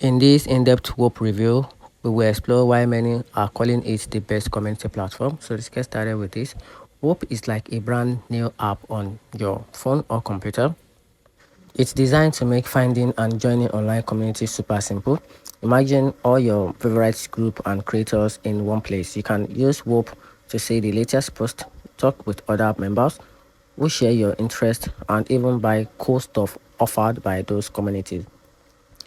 In this in-depth Whop review, we will explore why many are calling it the best community platform. So let's get started with this. Whop is like a brand new app on your phone or computer. It's designed to make finding and joining online communities super simple. Imagine all your favorite group and creators in one place. You can use Whop to see the latest post, talk with other members who share your interest, and even buy cool stuff offered by those communities.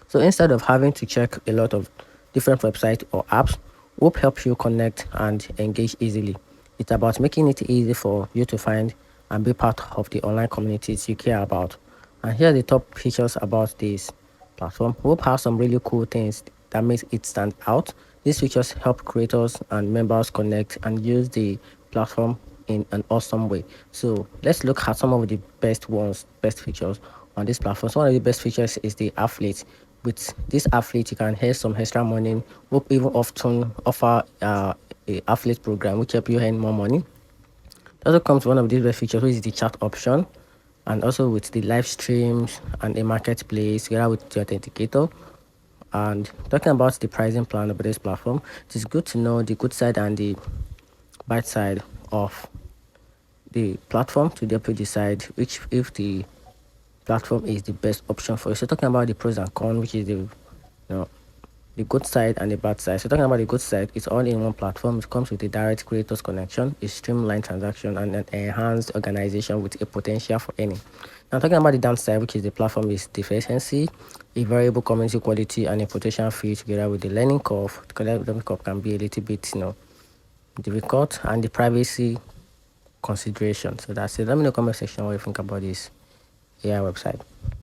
So instead of having to check a lot of different websites or apps, Whoop helps you connect and engage easily. It's about making it easy for you to find and be part of the online communities you care about. And here are the top features about this platform. Whoop has some really cool things that makes it stand out. These features help creators and members connect and use the platform in an awesome way. So let's look at some of the best features on this platform. So one of the best features is the affiliate. With this affiliate, you can earn some extra money. Whoop even often offer a affiliate program which help you earn more money. It also comes with one of these best features, which is the chat option, and also with the live streams and a marketplace together with the authenticator. And talking about the pricing plan of this platform, it is good to know the good side and the bad side of the platform to help you decide which if the platform is the best option for you. So talking about the pros and cons, which is the good side and the bad side. So talking about the good side, it's all in one platform. It comes with a direct creators connection, a streamlined transaction, and an enhanced organization with a potential for earning. Now talking about the downside, which is the platform is deficiency, a variable community quality, and a potential fee together with the learning curve. The learning curve can be a little bit difficult, and the privacy consideration. So that's it. Let me know in the comment section what you think about this AI website.